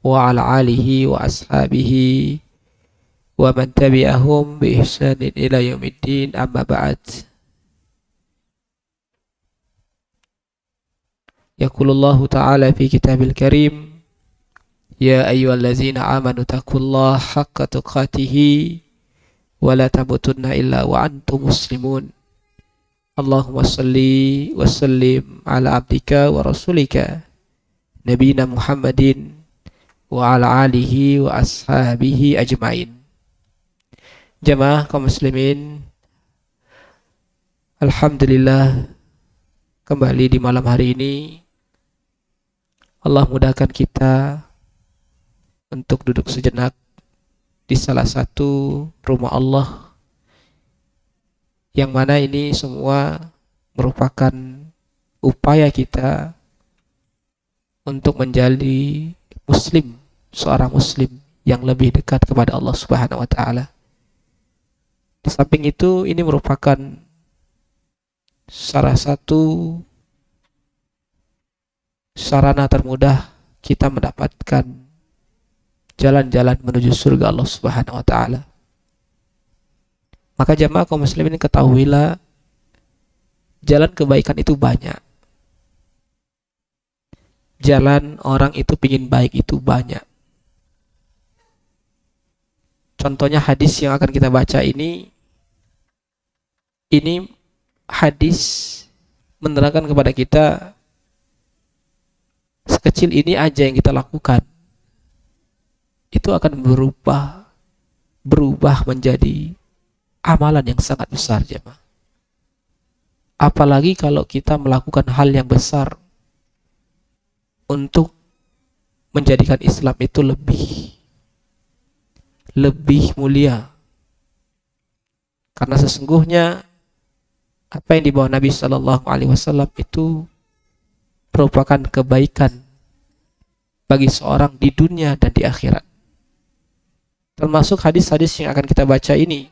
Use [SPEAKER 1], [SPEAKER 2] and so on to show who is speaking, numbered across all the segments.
[SPEAKER 1] wa ala alihi wa ashabihi wa man tabi'ahum bi ihsanin ila yaumiddin, amma ba'd. Yaqulullahu ta'ala fi kitabil karim, ya ayyuhallazina amanu taqullaha haqqa tuqatih wa la tamutunna illa wa antum muslimun. Allahumma salli wa sallim ala abdika wa rasulika nabiyina Muhammadin wa ala alihi wa ashabihi ajmain. Jamaah kaum muslimin, alhamdulillah, kembali di malam hari ini Allah mudahkan kita untuk duduk sejenak di salah satu rumah Allah, yang mana ini semua merupakan upaya kita untuk menjadi muslim, seorang muslim yang lebih dekat kepada Allah Subhanahu wa taala. Di samping itu, ini merupakan salah satu sarana termudah kita mendapatkan jalan-jalan menuju surga Allah Subhanahu wa taala. Maka jamaah kaum muslimin, ketahuilah jalan kebaikan itu banyak. Jalan orang itu pingin baik itu banyak. Contohnya hadis yang akan kita baca ini hadis menerangkan kepada kita, sekecil ini aja yang kita lakukan itu akan berubah menjadi amalan yang sangat besar, jemaah. Apalagi kalau kita melakukan hal yang besar untuk menjadikan Islam itu lebih mulia. Karena sesungguhnya apa yang dibawa Nabi Shallallahu Alaihi Wasallam itu merupakan kebaikan bagi seorang di dunia dan di akhirat. Termasuk hadis-hadis yang akan kita baca ini.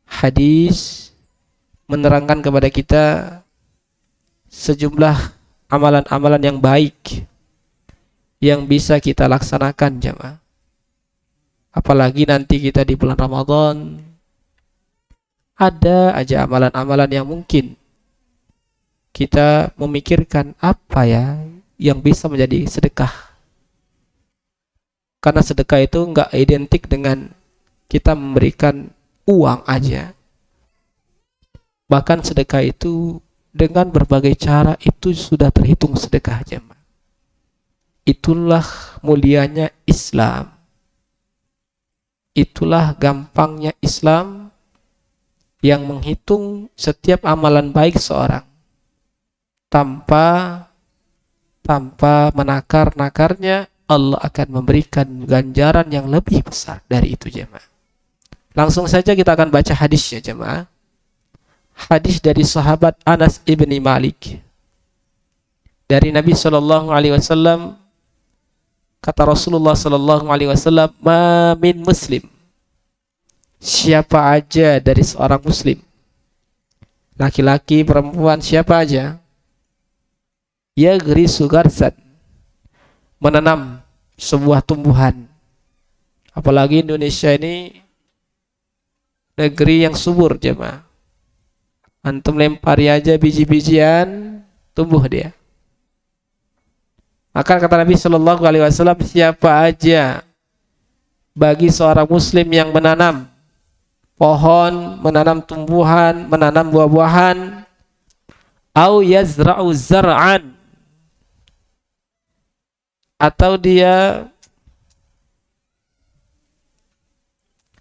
[SPEAKER 1] Hadis menerangkan kepada kita sejumlah amalan-amalan yang baik yang bisa kita laksanakan, jemaah. Apalagi nanti kita di bulan Ramadan, ada aja amalan-amalan yang mungkin kita memikirkan apa ya yang bisa menjadi sedekah. Karena sedekah itu enggak identik dengan kita memberikan uang aja. Bahkan sedekah itu dengan berbagai cara itu sudah terhitung sedekah, jemaah. Itulah mulianya Islam. Itulah gampangnya Islam yang menghitung setiap amalan baik seorang tanpa menakar-nakarnya. Allah akan memberikan ganjaran yang lebih besar dari itu, jemaah. Langsung saja kita akan baca hadisnya, jemaah. Hadis dari sahabat Anas ibni Malik dari Nabi Shallallahu Alaihi Wasallam. Kata Rasulullah Shallallahu Alaihi Wasallam, "Ma min muslim." Siapa aja dari seorang muslim, laki-laki, perempuan, siapa aja, yagrisu garsan, menanam sebuah tumbuhan. Apalagi Indonesia ini negeri yang subur, jemaah. Antum lempari aja biji-bijian, tumbuh dia. Maka kata Nabi Shallallahu Alaihi Wasallam, siapa aja bagi seorang muslim yang menanam pohon, menanam tumbuhan, menanam buah-buahan, au yazra'u zar'an, atau dia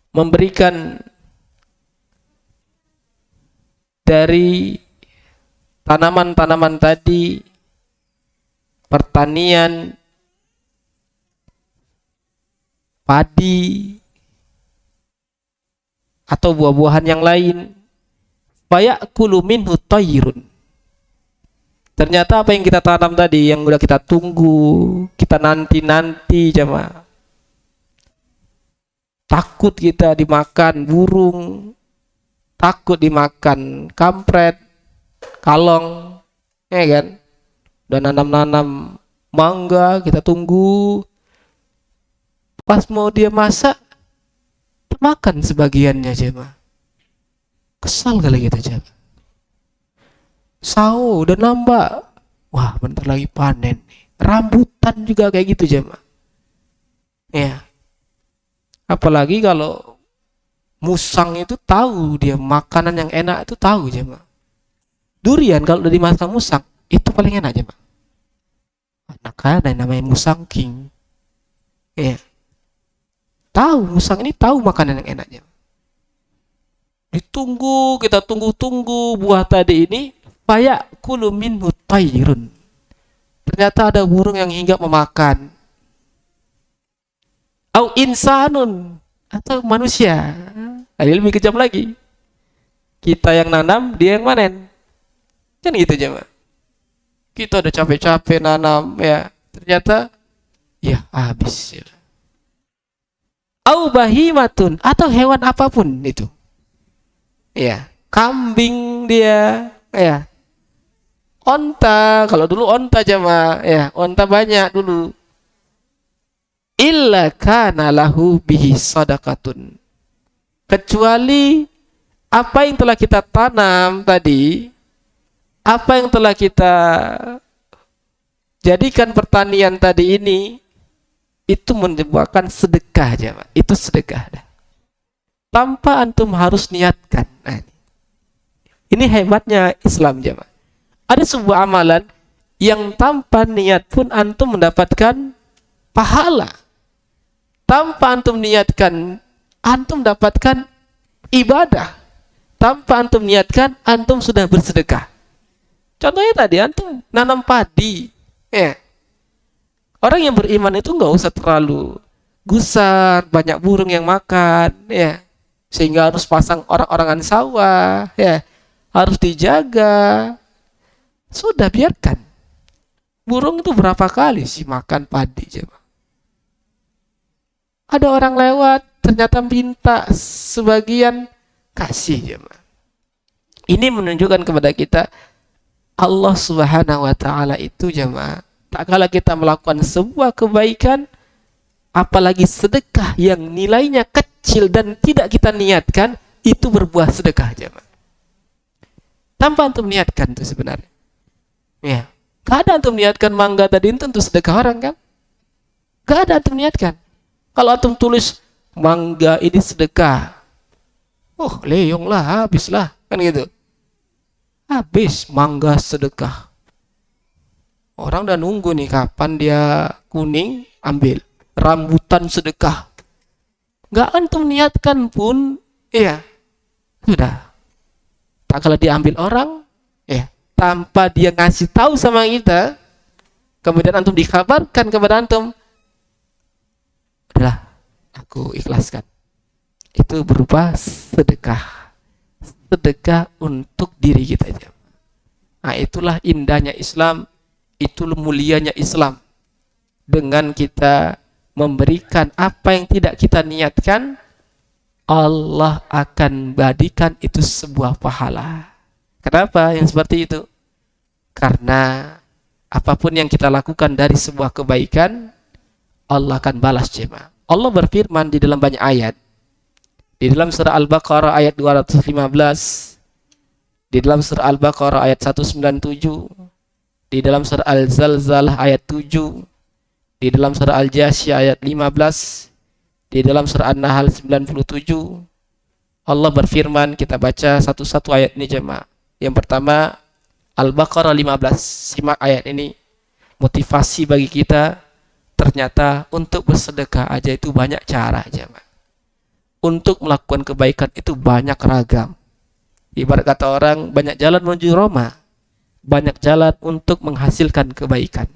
[SPEAKER 1] memberikan dari tanaman-tanaman tadi, pertanian, padi, atau buah-buahan yang lain, fayakulu minhu tayrun. Ternyata apa yang kita tanam tadi, yang udah kita tunggu, kita nanti-nanti, jemaah, takut kita dimakan burung, takut dimakan kampret, kalong, ya kan? Udah nanam-nanam mangga, kita tunggu, Pas mau dia masak, makan sebagiannya jemaah. Kesal kali kita jemaah. Sahur udah nambah. Wah, bentar lagi panen nih. Rambutan juga kayak gitu jemaah. Ya. Apalagi kalau musang itu tahu dia makanan yang enak itu tahu jemaah. Durian kalau udah dimakan musang itu paling enak jemaah. Anak ada yang namanya musang king. Ya. Tahu musang ini tahu makanan yang enak jemaah. Ditunggu, kita tunggu-tunggu buah tadi ini fayak kulu minhu tayrun. Ternyata ada burung yang hinggap memakan. Au insanun, atau manusia. Ada lebih kejam lagi. Kita yang nanam, dia yang panen. Kan gitu aja, Pak. Kita udah capek-capek nanam, ya. Ternyata, ya habis. Ya. Au bahimatun, atau hewan apapun itu. Ya, kambing dia, ya. Onta, kalau dulu onta jamaah, ya, onta banyak dulu. Illa kana lahu bihi sadaqatun. Kecuali apa yang telah kita tanam tadi, apa yang telah kita jadikan pertanian tadi ini, itu menyebabkan sedekah jamaah. Itu sedekah dah. Tanpa antum harus niatkan. Nah, ini hebatnya Islam jamaah. Ada sebuah amalan yang tanpa niat pun antum mendapatkan pahala. Tanpa antum niatkan, antum dapatkan ibadah. Tanpa antum niatkan, antum sudah bersedekah. Contohnya tadi, antum nanam padi. Ya. Orang yang beriman itu nggak usah terlalu gusar, banyak burung yang makan, ya. Sehingga harus pasang orang-orangan sawah, ya. Harus dijaga. Sudah biarkan. Burung itu berapa kali sih makan padi, coba. Ada orang lewat, ternyata minta sebagian, kasih jemaah. Ini menunjukkan kepada kita Allah Subhanahu wa taala itu jemaah, tak kala kita melakukan sebuah kebaikan, apalagi sedekah yang nilainya kecil dan tidak kita niatkan, itu berbuah sedekah jemaah. Tanpa antum niatkan itu sebenarnya. Ya, gak ada antum niatkan mangga tadi itu untuk sedekah orang kan? Gak ada antum niatkan. Kalau antum tulis mangga ini sedekah, oh leong lah, habis lah, kan gitu. Habis mangga sedekah. Orang udah nunggu nih kapan dia kuning, ambil. Rambutan sedekah. Gak antum niatkan pun, iya, sudah. Tak kalau diambil orang, ya, tanpa dia ngasih tahu sama kita, kemudian antum dikabarkan kepada antum, adalah aku ikhlaskan. Itu berupa sedekah. Sedekah untuk diri kita aja. Nah, itulah indahnya Islam, itulah mulianya Islam. Dengan kita memberikan apa yang tidak kita niatkan, Allah akan badikan itu sebuah pahala. Kenapa yang seperti itu? Karena apapun yang kita lakukan dari sebuah kebaikan, Allah akan balas jemaah. Allah berfirman di dalam banyak ayat. Di dalam surah Al-Baqarah ayat 215, di dalam surah Al-Baqarah ayat 197, di dalam surah Al-Zalzalah ayat 7, di dalam surah Al-Jasyah ayat 15, di dalam surah An-Nahl 97, Allah berfirman, kita baca satu-satu ayat ini jemaah. Yang pertama, Al-Baqarah 15, simak ayat ini. Motivasi bagi kita, ternyata untuk bersedekah aja itu banyak cara jemaah. Untuk melakukan kebaikan itu banyak ragam. Ibarat kata orang, banyak jalan menuju Roma, banyak jalan untuk menghasilkan kebaikan.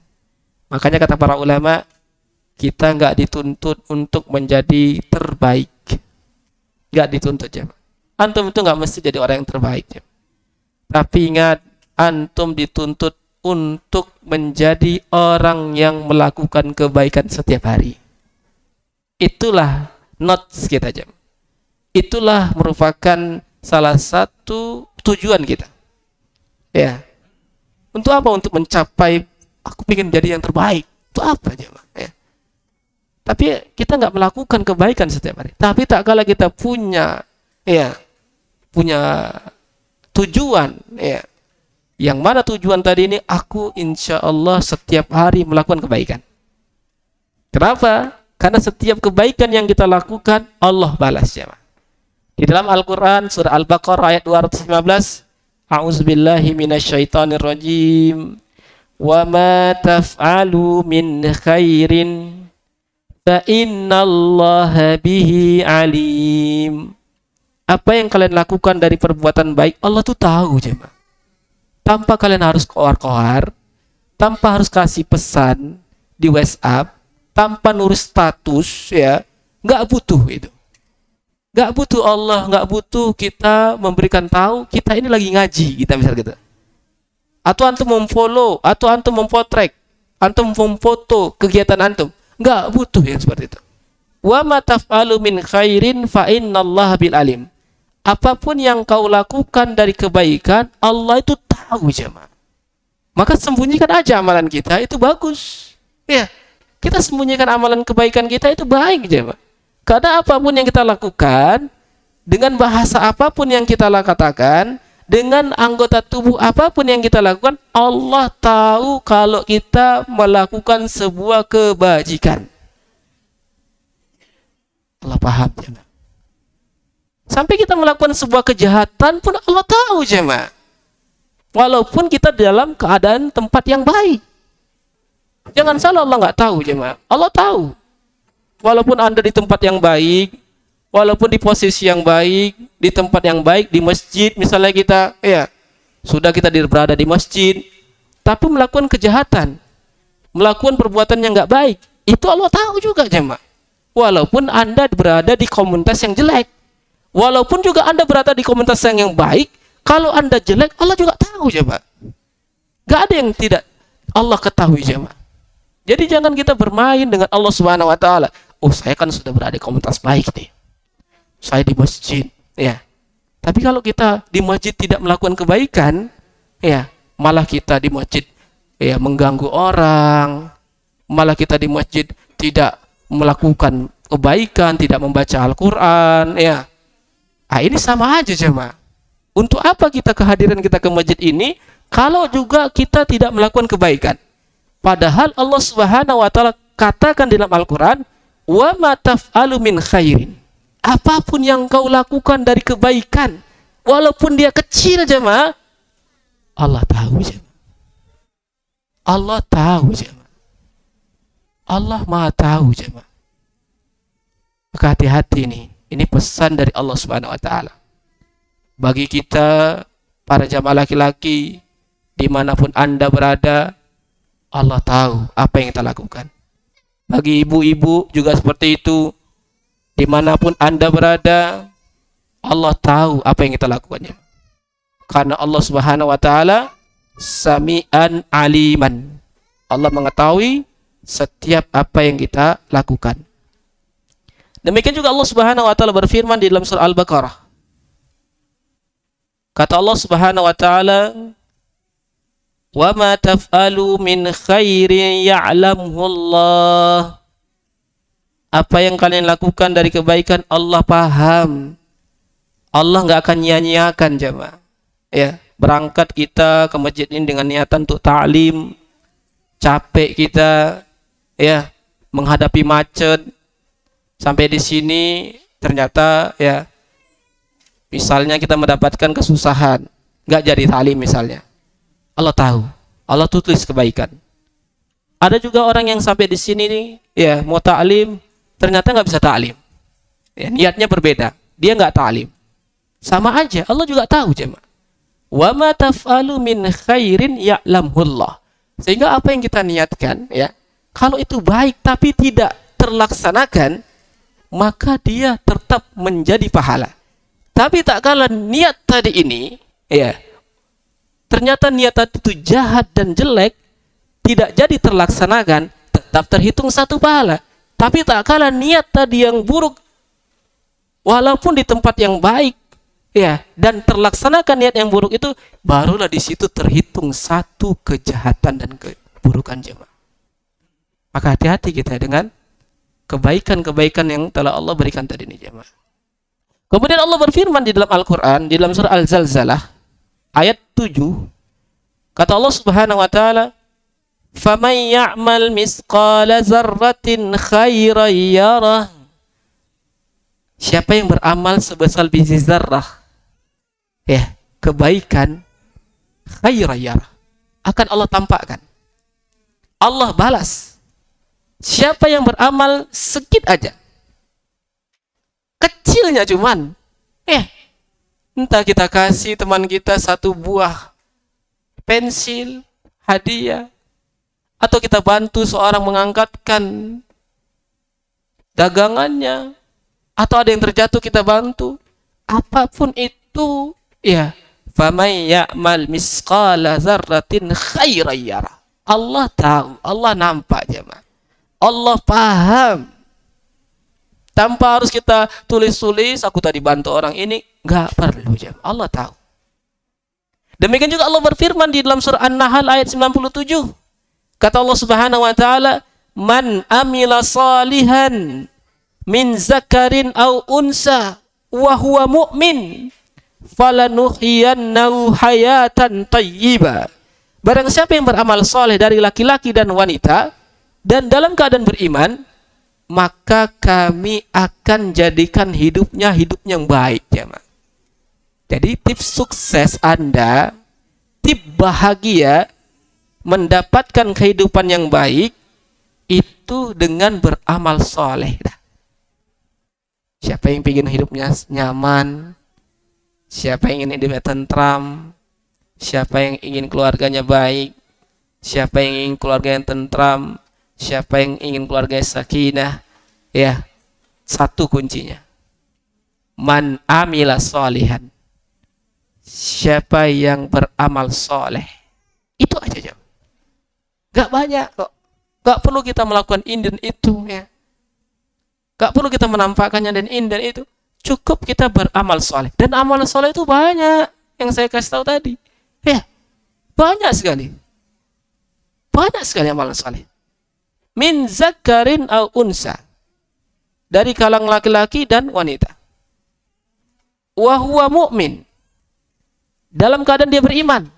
[SPEAKER 1] Makanya kata para ulama, kita nggak dituntut untuk menjadi terbaik, nggak dituntut jemaah. Antum itu nggak mesti jadi orang yang terbaik jemaah. Tapi ingat, antum dituntut untuk menjadi orang yang melakukan kebaikan setiap hari. Itulah notes kita jemaah. Itulah merupakan salah satu tujuan kita. Ya. Untuk apa? Untuk mencapai, aku ingin menjadi yang terbaik. Itu apa jemaah? Ya. tapi kita nggak melakukan kebaikan setiap hari. Tapi tak kala kita punya tujuan, yang mana tujuan tadi ini, aku insya Allah setiap hari melakukan kebaikan. Kenapa? Karena setiap kebaikan yang kita lakukan Allah balas ya. Di dalam Al-Quran surah Al-Baqarah ayat 215, A'udzubillahi minasyaitonirrajim. Wa ma taf'alu min khairin fa innallaha bihi alim. Apa yang kalian lakukan dari perbuatan baik, Allah tuh tahu jemaah. Tanpa kalian harus koar-koar, tanpa harus kasih pesan di WhatsApp, tanpa nulis status, ya, nggak butuh itu. Nggak butuh Allah, nggak butuh kita memberikan tahu kita ini lagi ngaji, kita misal gitu. Atau antum memfollow, atau antum mempotrek, antum memfoto kegiatan antum, nggak butuh yang seperti itu. Wa ma taf'alu min khairin fa innallaha bil alim. Apapun yang kau lakukan dari kebaikan, Allah itu tahu jemaah. Maka sembunyikan aja amalan kita, itu bagus. Ya, kita sembunyikan amalan kebaikan kita itu baik jemaah. Karena apapun yang kita lakukan, dengan bahasa apapun yang kita katakan, dengan anggota tubuh apapun yang kita lakukan, Allah tahu kalau kita melakukan sebuah kebajikan. Allah paham jemaah. Sampai kita melakukan sebuah kejahatan pun Allah tahu jemaah. Walaupun kita dalam keadaan tempat yang baik. Jangan salah, Allah nggak tahu jemaah. Allah tahu. Walaupun Anda di tempat yang baik, walaupun di posisi yang baik, di tempat yang baik, di masjid misalnya kita, sudah kita berada di masjid, tapi melakukan kejahatan, melakukan perbuatan yang nggak baik, itu Allah tahu juga jemaah. Walaupun Anda berada di komunitas yang jelek, walaupun juga Anda berada di komunitas yang baik, kalau Anda jelek, Allah juga tahu jemaah. Gak ada yang tidak Allah ketahui jemaah. Jadi jangan kita bermain dengan Allah Subhanahu wa taala. Oh, saya kan sudah berada di komunitas baik nih. Saya di masjid, ya. Tapi kalau kita di masjid tidak melakukan kebaikan, malah kita di masjid mengganggu orang, malah kita di masjid tidak melakukan kebaikan, tidak membaca Al-Qur'an, ini sama aja jemaah. Untuk apa kita kehadiran kita ke masjid ini kalau juga kita tidak melakukan kebaikan? Padahal Allah Subhanahu wa taala katakan dalam Al-Qur'an, "Wa ma taf'alu min khairin." Apapun yang kau lakukan dari kebaikan, walaupun dia kecil jemaah, Allah tahu jemaah. Allah tahu jemaah. Allah Maha tahu jemaah. Maka hati-hati nih. Ini pesan dari Allah Subhanahu wa taala. Bagi kita para jamaah laki-laki dimanapun Anda berada, Allah tahu apa yang kita lakukan. Bagi ibu-ibu juga seperti itu. Dimanapun Anda berada, Allah tahu apa yang kita lakukannya. Karena Allah Subhanahu wa taala Sami'an aliman. Allah mengetahui setiap apa yang kita lakukan. Demikian juga Allah Subhanahu wa taala berfirman di dalam surah Al-Baqarah. Kata Allah Subhanahu wa taala, "Wa ma taf'alu min khairin ya'lamuhu Allah." Apa yang kalian lakukan dari kebaikan Allah paham. Allah nggak akan nyanyiakan jemaah. Berangkat kita ke masjid ini dengan niatan untuk ta'lim, capek kita, menghadapi macet, sampai di sini ternyata misalnya kita mendapatkan kesusahan, nggak jadi ta'lim misalnya. Allah tahu, Allah tulis kebaikan. Ada juga orang yang sampai di sini nih, mau ta'lim, ternyata nggak bisa ta'lim. Niatnya berbeda, dia nggak ta'lim. Sama aja, Allah juga tahu jemaah. Wa ma taf'alu min khairin ya'lamullah. Sehingga apa yang kita niatkan, kalau itu baik tapi tidak terlaksanakan, maka dia tetap menjadi pahala. Tapi tak kala niat tadi ini, ternyata niat tadi itu jahat dan jelek, tidak jadi terlaksanakan, tetap terhitung satu pahala. Tapi tak kala niat tadi yang buruk, walaupun di tempat yang baik, dan terlaksanakan niat yang buruk itu, barulah di situ terhitung satu kejahatan dan keburukan jemaah. Maka hati-hati kita dengan kebaikan-kebaikan yang telah Allah berikan tadi ini jemaah. Kemudian Allah berfirman di dalam Al-Quran, di dalam surah Al-Zalzalah, ayat 7, kata Allah Subhanahu wa Ta'ala, "Faman ya'mal misqala dzarratin khairan yarah." Siapa yang beramal sebesar biji zarrah, ya, kebaikan, khairan yarah, akan Allah tampakkan. Allah balas. Siapa yang beramal sedikit aja, kecilnya cuman, entah kita kasih teman kita satu buah pensil, hadiah, atau kita bantu seorang mengangkatkan dagangannya, atau ada yang terjatuh kita bantu, apapun itu, ya, famay ya'mal misqala dzarratin khairan yarah. Allah tahu, Allah nampak jemaah. Allah paham. Tanpa harus kita tulis-tulis, aku tadi bantu orang ini, enggak perlu jemaah. Allah tahu. Demikian juga Allah berfirman di dalam surah An-Nahl ayat 97. Kata Allah Subhanahu wa Ta'ala, "Man amila salihan min zakarin aw unsa wa huwa mu'min falanuhyiyannahu hayatan thayyibah." Barang siapa yang beramal soleh dari laki-laki dan wanita dan dalam keadaan beriman, maka kami akan jadikan hidupnya hidup yang baik, jemaah. Jadi tips sukses Anda, tips bahagia mendapatkan kehidupan yang baik itu dengan beramal soleh. Siapa yang ingin hidupnya nyaman, siapa yang ingin hidupnya tentram, siapa yang ingin keluarganya baik, siapa yang ingin keluarga yang tentram, siapa yang ingin keluarga sakinah, ya, satu kuncinya, man amila solihan, siapa yang beramal soleh, itu aja jam. Gak banyak kok, gak perlu kita melakukan ini dan itu, ya, gak perlu kita menampakkannya dan ini dan itu, cukup kita beramal soleh. Dan amal soleh itu banyak yang saya kasih tahu tadi, ya, banyak sekali amal soleh. Min zakarin au unsa, dari kalangan laki-laki dan wanita. Wa huwa mu'min, dalam keadaan dia beriman.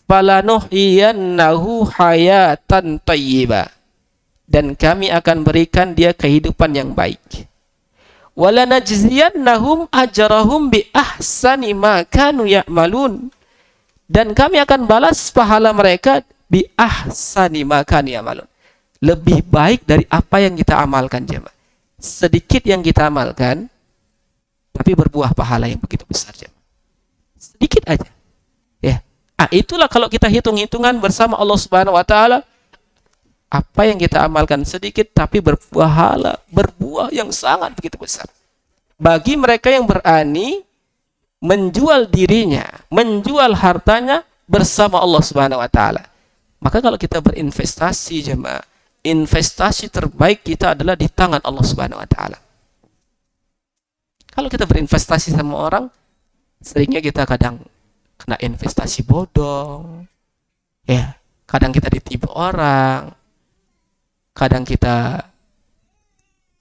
[SPEAKER 1] Falanuhyiyannahu hayatan thayyibah, dan kami akan berikan dia kehidupan yang baik. Walanajziyannahum ajrahum bi ahsani ma kanu ya'malun, dan kami akan balas pahala mereka bi ahsani ma kanu ya'malun, lebih baik dari apa yang kita amalkan jemaah. Sedikit yang kita amalkan, tapi berbuah pahala yang begitu besar jemaah. Sedikit aja, ya. Itulah kalau kita hitung-hitungan bersama Allah Subhanahu wa Ta'ala, apa yang kita amalkan sedikit tapi berbuah yang sangat begitu besar. Bagi mereka yang berani menjual dirinya, menjual hartanya bersama Allah Subhanahu wa Ta'ala. Maka kalau kita berinvestasi jemaah, investasi terbaik kita adalah di tangan Allah Subhanahu wa Ta'ala. Kalau kita berinvestasi sama orang, seringnya kita kadang kena investasi bodong, ya, kadang kita ditipu orang, kadang kita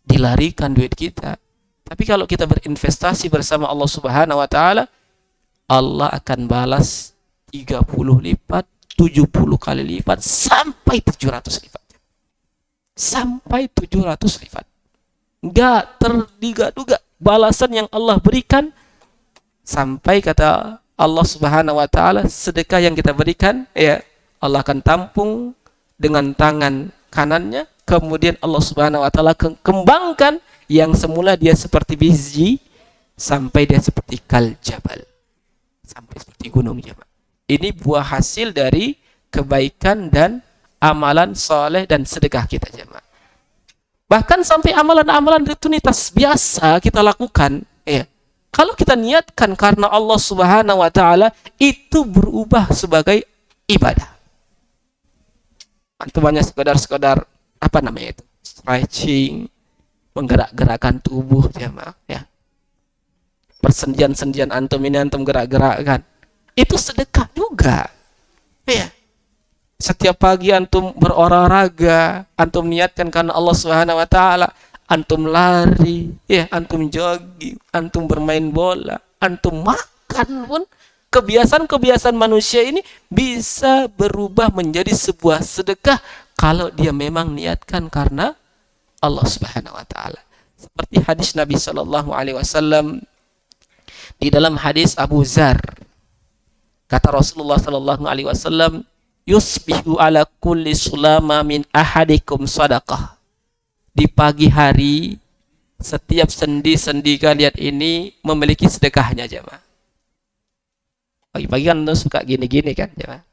[SPEAKER 1] dilarikan duit kita. Tapi kalau kita berinvestasi bersama Allah Subhanahu wa Ta'ala, Allah akan balas 30 lipat, 70 kali lipat, sampai 700 lipat. Sampai 700 lipat. Enggak terduga-duga balasan yang Allah berikan, sampai kata Allah Subhanahu wa Ta'ala, sedekah yang kita berikan, ya, Allah akan tampung dengan tangan kanannya, kemudian Allah Subhanahu wa Ta'ala kembangkan yang semula dia seperti biji sampai dia seperti kal jabal, sampai seperti gunung jabal. Ini buah hasil dari kebaikan dan amalan soleh dan sedekah kita jemaah. Bahkan sampai amalan-amalan rutinitas biasa kita lakukan, ya, kalau kita niatkan karena Allah Subhanahu wa Ta'ala, itu berubah sebagai ibadah. Antum hanya sekedar apa namanya itu, stretching, menggerak-gerakkan tubuh jemaah, ya. Persendian-sendian antum ini antum gerak-gerakkan, itu sedekah juga, ya. Setiap pagi antum berolahraga, antum niatkan karena Allah Subhanahu wa taala, antum lari, ya, antum jogging, antum bermain bola, antum makan pun, kebiasaan-kebiasaan manusia ini bisa berubah menjadi sebuah sedekah kalau dia memang niatkan karena Allah Subhanahu wa taala. Seperti hadis Nabi sallallahu alaihi wasallam di dalam hadis Abu Dzar. Kata Rasulullah sallallahu alaihi wasallam, "Yusbihu ala kulli sulama min ahadikum sadaqah." Di pagi hari setiap sendi-sendi kalian ini memiliki sedekahnya, jemaah. Pagi-pagi kan suka gini-gini kan, jemaah.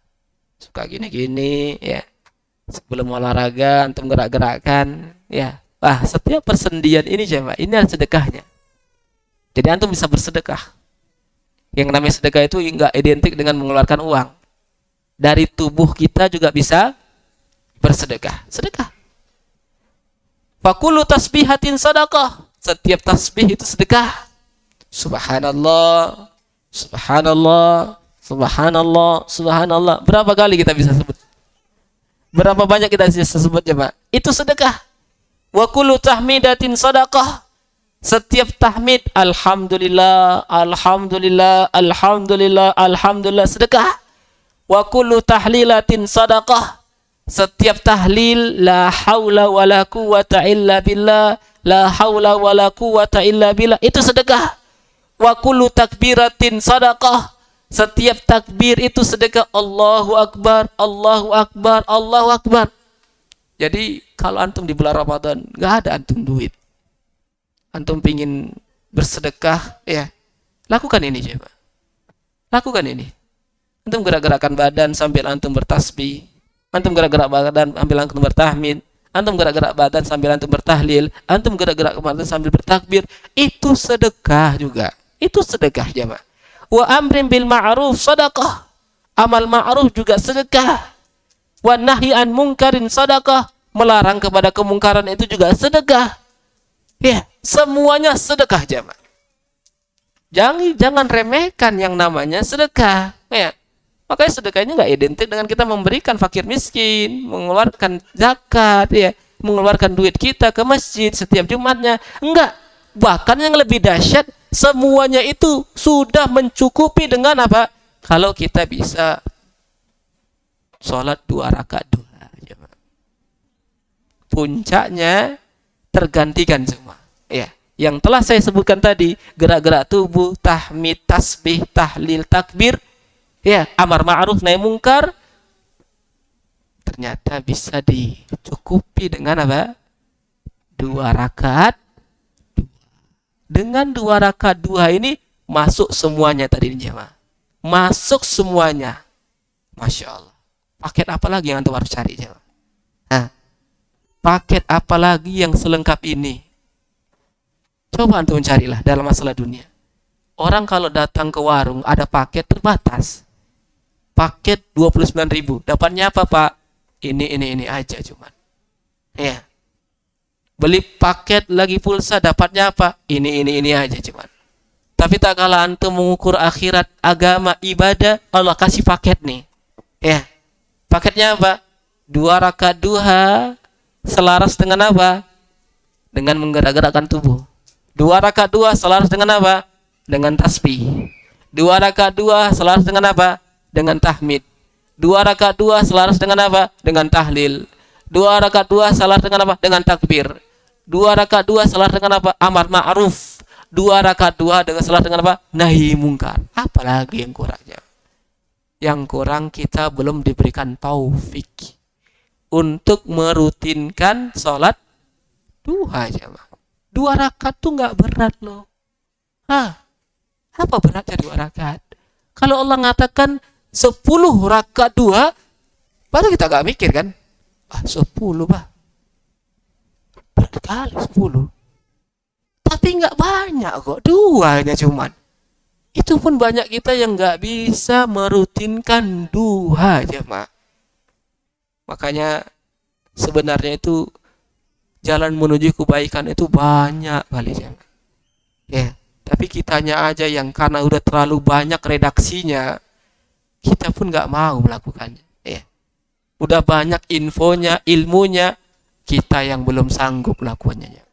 [SPEAKER 1] Suka gini-gini, ya. Sebelum olahraga antum gerak-gerakkan, ya. Wah, setiap persendian ini, jemaah, ini adalah sedekahnya. Jadi antum bisa bersedekah. Yang namanya sedekah itu enggak identik dengan mengeluarkan uang. Dari tubuh kita juga bisa bersedekah. Sedekah. Fakulu tasbihatin sadaqah. Setiap tasbih itu sedekah. Subhanallah, subhanallah, subhanallah, subhanallah. Berapa kali kita bisa sebut? Berapa banyak kita bisa sebut, coba? Itu sedekah. Wa kullu tahmidatin sadaqah. Setiap tahmid, alhamdulillah, alhamdulillah, alhamdulillah, alhamdulillah, sedekah. Wa kullu tahlilatin sadaqah. Setiap tahlil, la haula wala quwata illa billah, la haula wala quwata illa billah, itu sedekah. Wa kullu takbiratin sadaqah. Setiap takbir itu sedekah. Allahu akbar, Allahu akbar, Allahu akbar. Jadi kalau antum di bulan Ramadan nggak ada antum duit, antum pingin bersedekah, ya, lakukan ini, coba. Lakukan ini. Antum gerak-gerakan badan sambil antum bertasbih. Antum gerak-gerak badan sambil antum bertahmid, antum gerak-gerak badan sambil antum bertahlil, antum gerak-gerak badan sambil bertakbir, itu sedekah juga. Itu sedekah, jemaah. Wa amrin bil ma'ruf sedekah. Amal ma'ruf juga sedekah. Wa nahyi an munkarin sedekah. Melarang kepada kemungkaran itu juga sedekah. Ya, semuanya sedekah, jemaah. Jangan remehkan yang namanya sedekah, ya. Makanya sedekahnya nggak identik dengan kita memberikan fakir miskin, mengeluarkan zakat, ya, mengeluarkan duit kita ke masjid setiap Jumatnya. Enggak. Bahkan yang lebih dahsyat, semuanya itu sudah mencukupi dengan apa? Kalau kita bisa sholat 2 rakaat duha. Puncaknya tergantikan semua. Ya, yang telah saya sebutkan tadi, gerak-gerak tubuh, tahmid, tasbih, tahlil, takbir, ya, amar ma'ruf nahi mungkar, ternyata bisa dicukupi dengan apa? 2 rakaat. Dengan 2 rakaat 2 ini masuk semuanya tadi, jemaah. Masuk semuanya. Masya Allah. Paket apa lagi yang antum harus cari, jemaah? Nah, paket apa lagi yang selengkap ini? Coba antum carilah dalam masalah dunia. Orang kalau datang ke warung ada paket terbatas. Paket 29.000. Dapatnya apa, Pak? Ini aja cuman. Ya. Beli paket lagi pulsa dapatnya apa? Ini aja cuman. Tapi tak kalah antum mengukur akhirat, agama, ibadah, Allah kasih paket nih. Ya. Paketnya apa? 2 rakaat duha selaras dengan apa? Dengan menggerak-gerakkan tubuh. 2 rakaat 2 selaras dengan apa? Dengan tasbih. 2 rakaat 2 selaras dengan apa? Dengan tahmid. 2 rakaat 2 selaras dengan apa? Dengan tahlil. 2 rakaat 2 selaras dengan apa? Dengan takbir. 2 rakaat 2 selaras dengan apa? Amar ma'ruf. 2 rakaat 2 dengan selaras dengan apa? Nahi mungkar. Apalagi yang kurangnya? Yang kurang kita belum diberikan taufik untuk merutinkan sholat duha, jemaah. 2 rakaat tuh nggak berat loh. Apa beratnya 2 rakaat? Kalau Allah ngatakan 10 rakaat duha, baru kita gak mikir kan? 10 bah, berat kali 10. Tapi gak banyak kok, 2 cuman. Itu pun banyak kita yang gak bisa merutinkan duha, jemaah. Makanya sebenarnya itu jalan menuju kebaikan itu banyak kali, jemaah. Ya, tapi kitanya aja yang karena udah terlalu banyak redaksinya, kita pun nggak mau melakukannya. Ya. udah banyak infonya, ilmunya, kita yang belum sanggup melakukannya.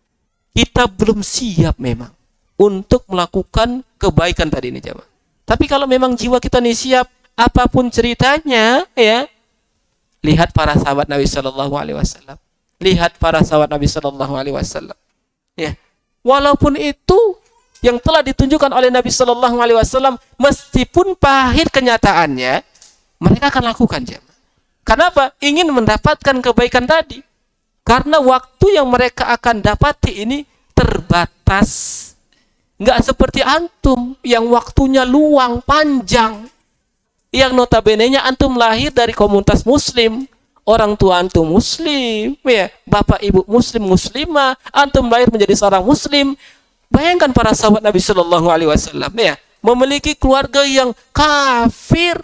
[SPEAKER 1] Kita belum siap memang untuk melakukan kebaikan tadi ini, jemaah. Tapi kalau memang jiwa kita nih siap, apapun ceritanya, ya, lihat para sahabat Nabi Shallallahu Alaihi Wasallam, lihat para sahabat Nabi Shallallahu Alaihi Wasallam, ya, walaupun itu yang telah ditunjukkan oleh Nabi Shallallahu Alaihi Wasallam, meskipun pahit kenyataannya, mereka akan lakukan, jemaah. Kenapa? Ingin mendapatkan kebaikan tadi. Karena waktu yang mereka akan dapati ini terbatas. Nggak seperti antum yang waktunya luang, panjang. Yang notabene-nya antum lahir dari komunitas muslim. Orang tua antum muslim, ya, bapak ibu muslim, muslimah, antum lahir menjadi seorang muslim. Bayangkan para sahabat Nabi Shallallahu Alaihi Wasallam, ya, memiliki keluarga yang kafir,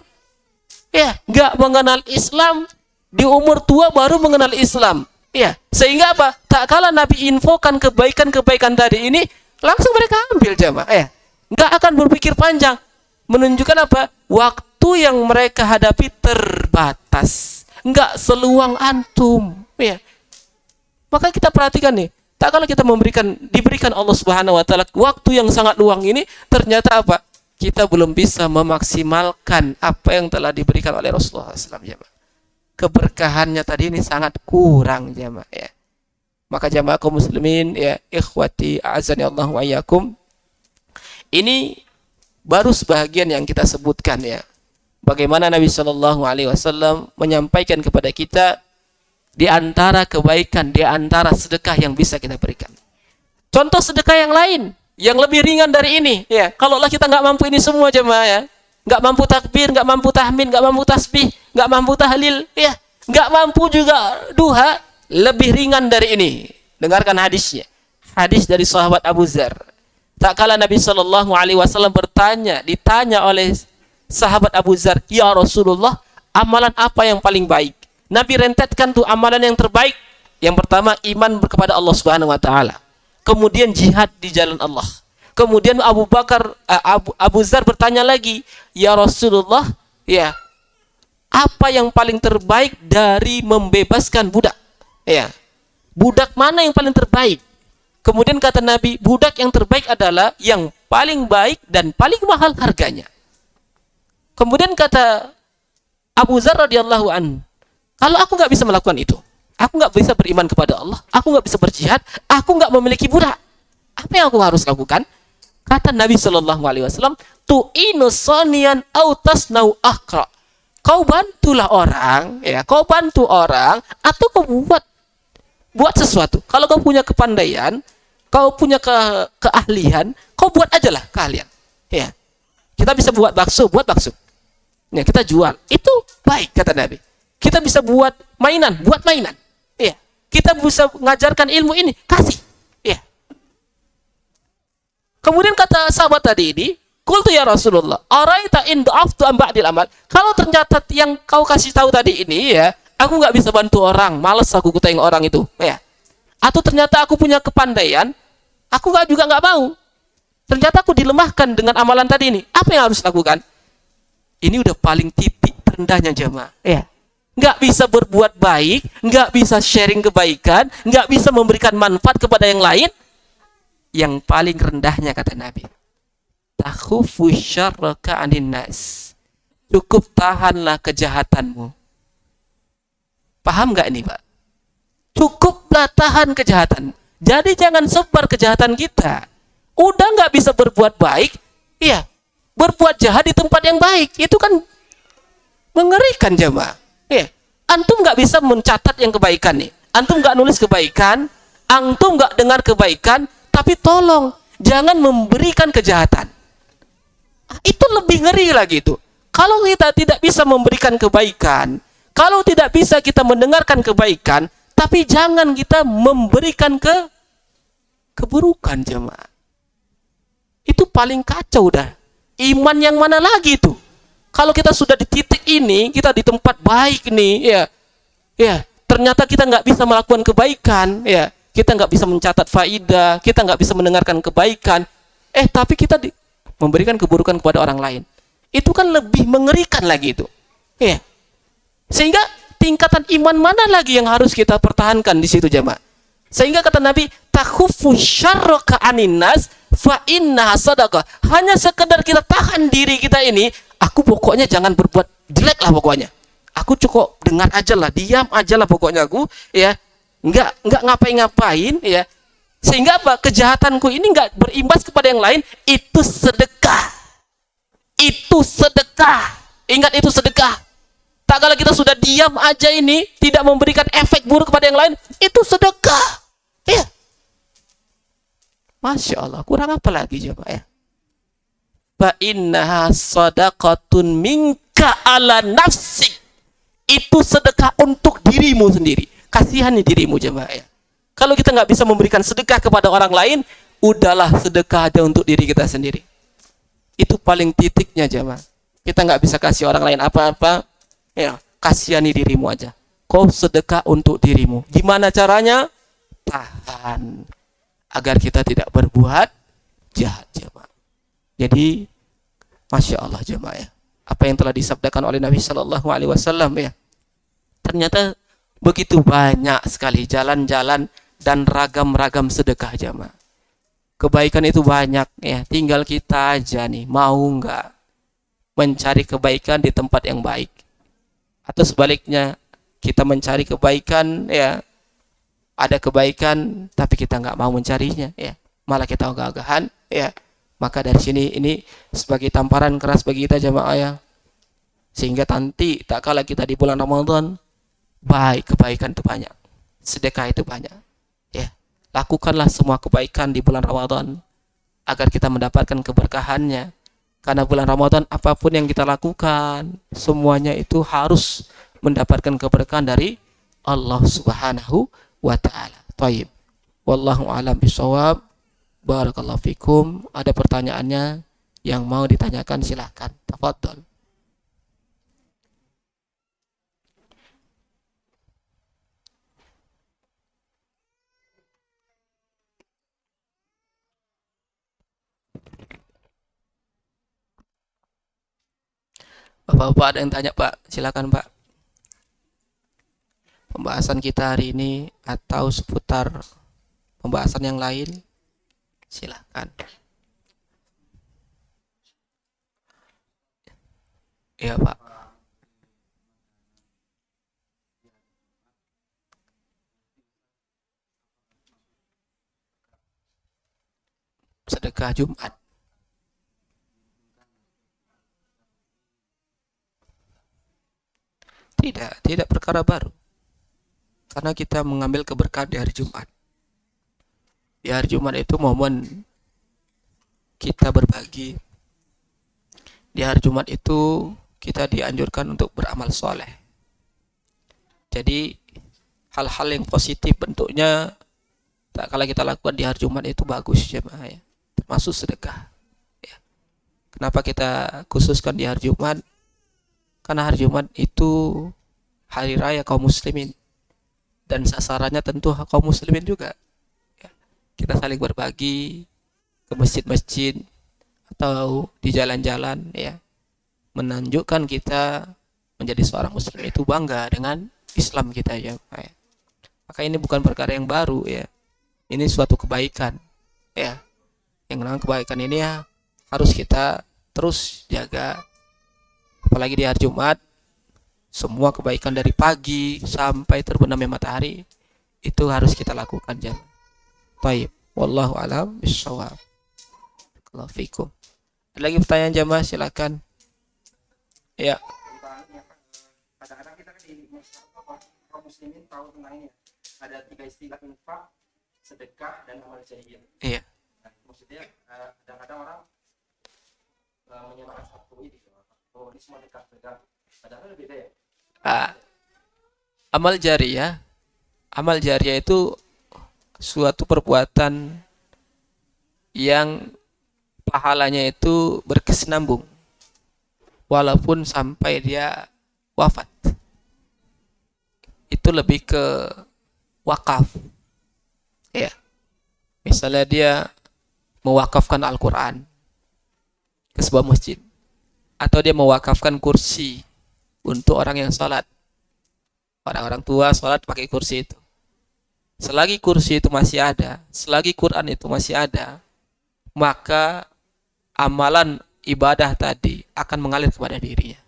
[SPEAKER 1] ya, nggak mengenal Islam, di umur tua baru mengenal Islam, ya, sehingga apa? Tak kala Nabi infokan kebaikan-kebaikan tadi ini, langsung mereka ambil, jamaah, ya, nggak akan berpikir panjang, menunjukkan apa? Waktu yang mereka hadapi terbatas, nggak seluang antum, ya. Maka kita perhatikan nih, tak kala kita diberikan Allah Subhanahu Wa Taala waktu yang sangat luang ini, ternyata apa? Kita belum bisa memaksimalkan apa yang telah diberikan oleh Rasulullah SAW, jemaah. Keberkahannya tadi ini sangat kurang, jemaah, ya. Maka jemaah kaum muslimin, ya, ikhwati a'azani Allah wa iyyakum, ini baru sebahagian yang kita sebutkan, ya. Bagaimana Nabi Shallallahu Alaihi Wasallam menyampaikan kepada kita di antara kebaikan, di antara sedekah yang bisa kita berikan. Contoh sedekah yang lain, yang lebih ringan dari ini, ya. Kalaulah kita nggak mampu ini semua, jemaah, ya, nggak mampu takbir, nggak mampu tahmin, nggak mampu tasbih, nggak mampu tahlil, ya, nggak mampu juga duha, lebih ringan dari ini. Dengarkan hadisnya. Hadis dari sahabat Abu Dzar. Tak kala Nabi Shallallahu Alaihi Wasallam ditanya oleh sahabat Abu Dzar, ya Rasulullah, amalan apa yang paling baik? Nabi rentetkan tuh amalan yang terbaik. Yang pertama, iman kepada Allah Subhanahu Wa Taala. Kemudian jihad di jalan Allah. Kemudian Abu Dzar bertanya lagi, ya Rasulullah, ya, apa yang paling terbaik dari membebaskan budak? Ya, budak mana yang paling terbaik? Kemudian kata Nabi, budak yang terbaik adalah yang paling baik dan paling mahal harganya. Kemudian kata Abu Dzar radhiyallahu an, kalau aku nggak bisa melakukan itu, aku nggak bisa beriman kepada Allah, aku nggak bisa berjihad, aku nggak memiliki budak, apa yang aku harus lakukan? Kata Nabi Shallallahu Alaihi Wasallam, tu'inu sonian autas nau akra. Kau bantulah orang, ya, kau bantu orang, atau kau buat sesuatu. Kalau kau punya kepandaian, kau punya keahlian, kau buat ajalah keahlian. Ya, kita bisa buat bakso, ya, kita jual, itu baik, kata Nabi. Kita bisa buat mainan, ya. Kita bisa mengajarkan ilmu ini, kasih, ya. Kemudian kata sahabat tadi ini, qultu ya Rasulullah, araita in da'aftu am ba'dil amal. Kalau ternyata yang kau kasih tahu tadi ini, ya, aku nggak bisa bantu orang, malas aku kutengok orang itu, ya. Atau ternyata aku punya kepandaian, aku juga nggak mau. Ternyata aku dilemahkan dengan amalan tadi ini. Apa yang harus lakukan? Ini udah paling titik terendahnya, jemaah, ya. Nggak bisa berbuat baik, nggak bisa sharing kebaikan, nggak bisa memberikan manfaat kepada yang lain. Yang paling rendahnya, kata Nabi, takhufu syarraka 'anin nas. Cukup tahanlah kejahatanmu. Paham nggak ini, Pak? Cukuplah tahan kejahatan. Jadi jangan sebar kejahatan kita. Udah nggak bisa berbuat baik, iya, berbuat jahat di tempat yang baik. Itu kan mengerikan, jemaah. Iya. Antum nggak bisa mencatat yang kebaikan nih. Antum nggak nulis kebaikan, antum nggak dengar kebaikan, tapi tolong jangan memberikan kejahatan. Itu lebih ngeri lagi itu. Kalau kita tidak bisa memberikan kebaikan, kalau tidak bisa kita mendengarkan kebaikan, tapi jangan kita memberikan keburukan, jemaah. Itu paling kacau dah. Iman yang mana lagi itu? Kalau kita sudah di titik ini, kita di tempat baik nih, ya, ternyata kita nggak bisa melakukan kebaikan, ya, kita nggak bisa mencatat faidah, kita nggak bisa mendengarkan kebaikan, tapi kita memberikan keburukan kepada orang lain. Itu kan lebih mengerikan lagi itu, ya. Sehingga tingkatan iman mana lagi yang harus kita pertahankan di situ jemaah? Sehingga kata Nabi, takhufu syarraka anin nas fa inna sadaqah. Hanya sekedar kita tahan diri kita ini, aku pokoknya jangan berbuat jelek lah pokoknya. Aku cukup dengar aja lah, diam aja lah pokoknya aku, ya. Enggak ngapain-ngapain, ya. Sehingga apa? Kejahatanku ini enggak berimbas kepada yang lain, itu sedekah. Itu sedekah. Ingat, itu sedekah. Tak kala kita sudah diam aja ini, tidak memberikan efek buruk kepada yang lain, itu sedekah. Ya. Masya Allah, kurang apa lagi coba ya? Fa innaha sadaqatun minka ala nafsi. Itu sedekah untuk dirimu sendiri. Kasihani dirimu coba ya. Kalau kita nggak bisa memberikan sedekah kepada orang lain, udahlah sedekah aja untuk diri kita sendiri. Itu paling titiknya jemaah. Kita nggak bisa kasih orang lain apa-apa, ya kasihani dirimu aja. Kau sedekah untuk dirimu. Gimana caranya? Tahan agar kita tidak berbuat jahat jemaah. Jadi masya Allah jemaah ya. Apa yang telah disabdakan oleh Nabi Shallallahu Alaihi Wasallam ya. Ternyata begitu banyak sekali jalan-jalan dan ragam-ragam sedekah jemaah. Kebaikan itu banyak ya. Tinggal kita aja nih mau nggak mencari kebaikan di tempat yang baik. Atau sebaliknya kita mencari kebaikan ya. Ada kebaikan tapi kita nggak mau mencarinya ya, malah kita ogah-ogahan ya. Maka dari sini ini sebagai tamparan keras bagi kita jemaah ya, sehingga nanti tak kala kita di bulan Ramadan, baik kebaikan itu banyak, sedekah itu banyak ya. Lakukanlah semua kebaikan di bulan Ramadan agar kita mendapatkan keberkahannya. Karena bulan Ramadan apapun yang kita lakukan semuanya itu harus mendapatkan keberkahan dari Allah Subhanahu wa ta'ala. Taib. Wallahu a'lam bishawab. Barakallahu fikum. Ada pertanyaannya yang mau ditanyakan silahkan. Tafadhol. Bapak-bapak ada yang tanya Pak? Silakan Pak. Pembahasan kita hari ini atau seputar pembahasan yang lain, silahkan. Iya Pak. Sedekah Jumat. Tidak perkara baru. Karena kita mengambil keberkahan di hari Jumat. Di hari Jumat itu momen kita berbagi. Di hari Jumat itu kita dianjurkan untuk beramal soleh. Jadi hal-hal yang positif bentuknya tak kala kita lakukan di hari Jumat itu bagus jemaah ya. Termasuk sedekah. Ya. Kenapa kita khususkan di hari Jumat? Karena hari Jumat itu hari raya kaum muslimin. Dan sasarannya tentu kaum muslimin juga ya. Kita saling berbagi ke masjid-masjid atau di jalan-jalan ya, menunjukkan kita menjadi seorang muslim itu bangga dengan Islam kita ya. Maka ini bukan perkara yang baru ya, ini suatu kebaikan ya. Yang namanya kebaikan ini ya harus kita terus jaga, apalagi di hari Jumat. Semua kebaikan dari pagi sampai terbenamnya matahari itu harus kita lakukan jemaah. Baik, wallahu a'lam bishawab. Barakallahu fikum. Ada lagi pertanyaan jemaah, silakan. Ya. Kadang-kadang kita kan di kaum muslimin tahu tentang ini. Ada 3 istilah infak, sedekah dan amal jariah. Iya. Nah, maksudnya kadang-kadang orang menyamakan satu ini. Oh, ini semua dekat-dekat. Kadang-kadang beda ya. Amal jariah itu suatu perbuatan yang pahalanya itu berkesinambung walaupun sampai dia wafat. Itu lebih ke wakaf ya. Misalnya dia mewakafkan Al-Quran ke sebuah masjid, atau dia mewakafkan kursi untuk orang yang salat, Orang-orang tua sholat pakai kursi itu. Selagi kursi itu masih ada, selagi Quran itu masih ada, maka amalan ibadah tadi akan mengalir kepada dirinya.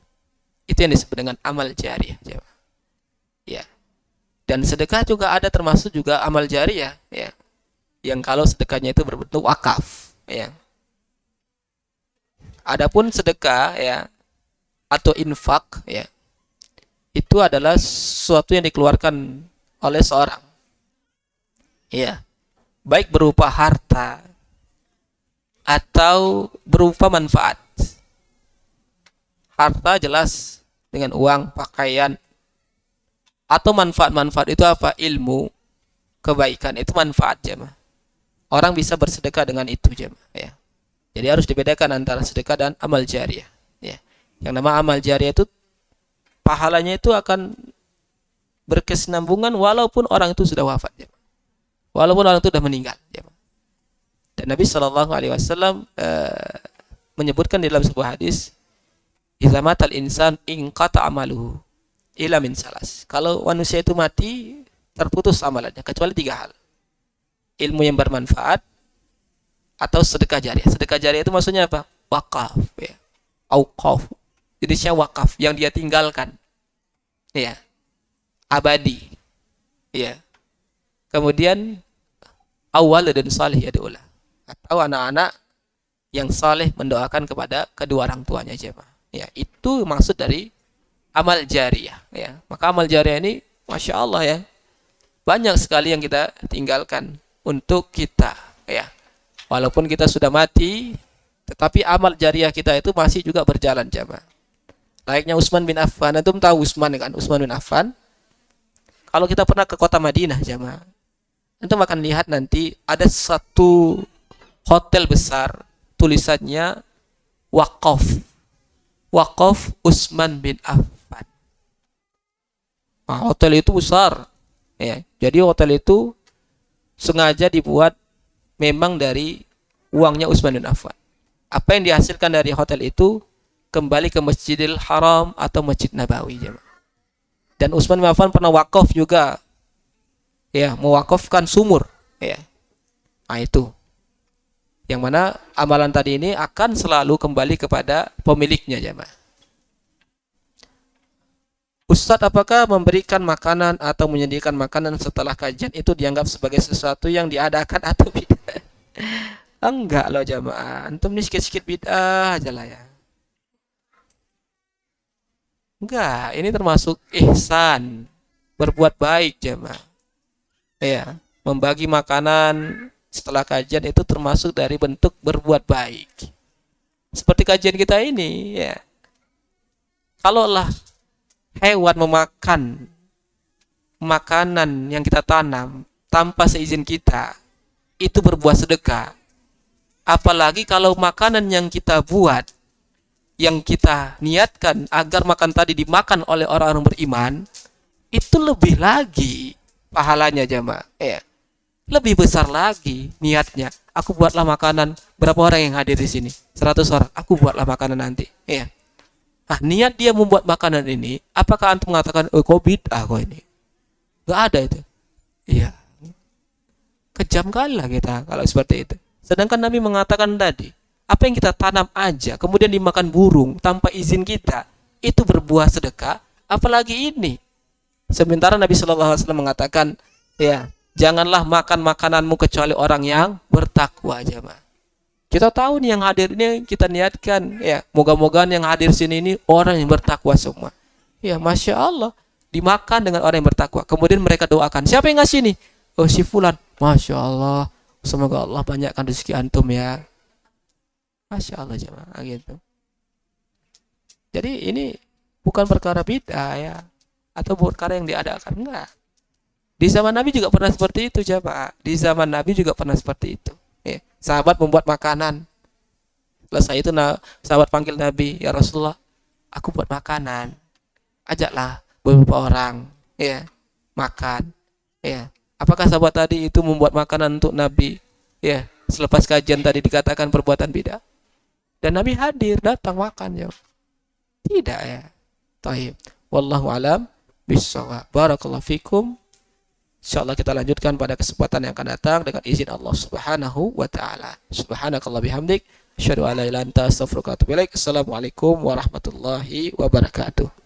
[SPEAKER 1] Itu yang disebut dengan amal jariyah. Ya. Dan sedekah juga ada, termasuk juga amal jariyah, ya. Yang kalau sedekahnya itu berbentuk wakaf, ya. Adapun sedekah, ya, atau infak, ya, itu adalah sesuatu yang dikeluarkan oleh seorang, ya, baik berupa harta atau berupa manfaat. Harta jelas dengan uang, pakaian, atau manfaat-manfaat itu apa? Ilmu, kebaikan, itu manfaat, jemaah. Orang bisa bersedekah dengan itu, jemaah, ya. Jadi harus dibedakan antara sedekah dan amal jariyah, ya. Yang nama amal jariyah itu pahalanya itu akan berkesinambungan walaupun orang itu sudah wafat, jemaah. Walaupun orang itu sudah meninggal, jemaah. Dan Nabi Shallallahu Alaihi Wasallam menyebutkan di dalam sebuah hadis, "Idza matal insan inqata amaluhu illa min salas." Kalau manusia itu mati, terputus amalannya kecuali 3 hal. Ilmu yang bermanfaat atau sedekah jariyah. Sedekah jariyah itu maksudnya apa? Wakaf, ya. Auqaf. Jenisnya wakaf yang dia tinggalkan. Ya. Abadi. Ya. Kemudian awal dan salih yad'ulah. Atau anak-anak yang saleh mendoakan kepada kedua orang tuanya, jemaah. Ya, itu maksud dari amal jariyah, ya. Maka amal jariyah ini Masya Allah, ya, banyak sekali yang kita tinggalkan untuk kita, ya. Walaupun kita sudah mati, tetapi amal jariyah kita itu masih juga berjalan, jemaah. Layaknya Utsman bin Affan. Antum tahu Utsman, kan? Utsman bin Affan. Kalau kita pernah ke kota Madinah, jemaah, antum akan lihat nanti ada satu hotel besar, tulisannya Waqaf. Waqaf Utsman bin Affan. Nah, hotel itu besar, ya. Jadi hotel itu sengaja dibuat memang dari uangnya Utsman bin Affan. Apa yang dihasilkan dari hotel itu kembali ke Masjidil Haram atau Masjid Nabawi, jemaah. Dan Utsman bin Affan pernah wakaf juga, ya, mewakafkan sumur, ya. Nah, itu yang mana amalan tadi ini akan selalu kembali kepada pemiliknya, jemaah. Ustadz, apakah memberikan makanan atau menyediakan makanan setelah kajian itu dianggap sebagai sesuatu yang diadakan atau bid'ah? Enggak loh, jemaah. Antum ini sikit-sikit bid'ah aja lah, ya. Enggak, ini termasuk ihsan, berbuat baik, jemaah. Ya, membagi makanan setelah kajian itu termasuk dari bentuk berbuat baik. Seperti kajian kita ini, ya. Kalaulah hewan memakan makanan yang kita tanam tanpa seizin kita, itu berbuat sedekah. Apalagi kalau makanan yang kita buat, yang kita niatkan agar makan tadi dimakan oleh orang-orang beriman, itu lebih lagi pahalanya, jemaah, ya. Lebih besar lagi niatnya. Aku buatlah makanan, berapa orang yang hadir di sini? 100 orang. Aku buatlah makanan nanti, ya. Nah, niat dia membuat makanan ini, apakah antum mengatakan, "Oh, kok bid'ah kok ini?" Enggak ada itu. Iya. Kejam kali lah kita kalau seperti itu. Sedangkan Nabi mengatakan tadi, apa yang kita tanam aja kemudian dimakan burung tanpa izin kita, itu berbuah sedekah, apalagi ini. Sementara Nabi Shallallahu Alaihi Wasallam mengatakan, ya, janganlah makan makananmu kecuali orang yang bertakwa, jemaah. Kita tahu nih yang hadir ini, kita niatkan, ya, moga-moga yang hadir sini ini orang yang bertakwa semua. Ya, Masya Allah, dimakan dengan orang yang bertakwa. Kemudian mereka doakan, siapa yang ngasih nih? Oh, si fulan. Masya Allah, semoga Allah banyakkan rezeki antum, ya. Masya Allah, jemaah, gitu. Jadi ini bukan perkara bid'ah, ya, atau perkara yang diadakan, enggak. Di zaman Nabi juga pernah seperti itu, jemaah. Di zaman Nabi juga pernah seperti itu. Ya. Sahabat membuat makanan. Selesai itu sahabat panggil Nabi, "Ya Rasulullah, aku buat makanan. Ajaklah beberapa orang, ya, makan." Ya. Apakah sahabat tadi itu membuat makanan untuk Nabi? Ya, selepas kajian tadi dikatakan perbuatan bid'ah. Dan Nabi hadir, datang makan, ya. Tidak, ya. Taib. Wallahu alam bissawab. Barakallahu fikum. Insyaallah kita lanjutkan pada kesempatan yang akan datang dengan izin Allah Subhanahu wa taala. Subhanakallah bihamdik, asyhadu an la ilaha illa anta astaghfiruka wa atubu ilaik. Assalamualaikum warahmatullahi wabarakatuh.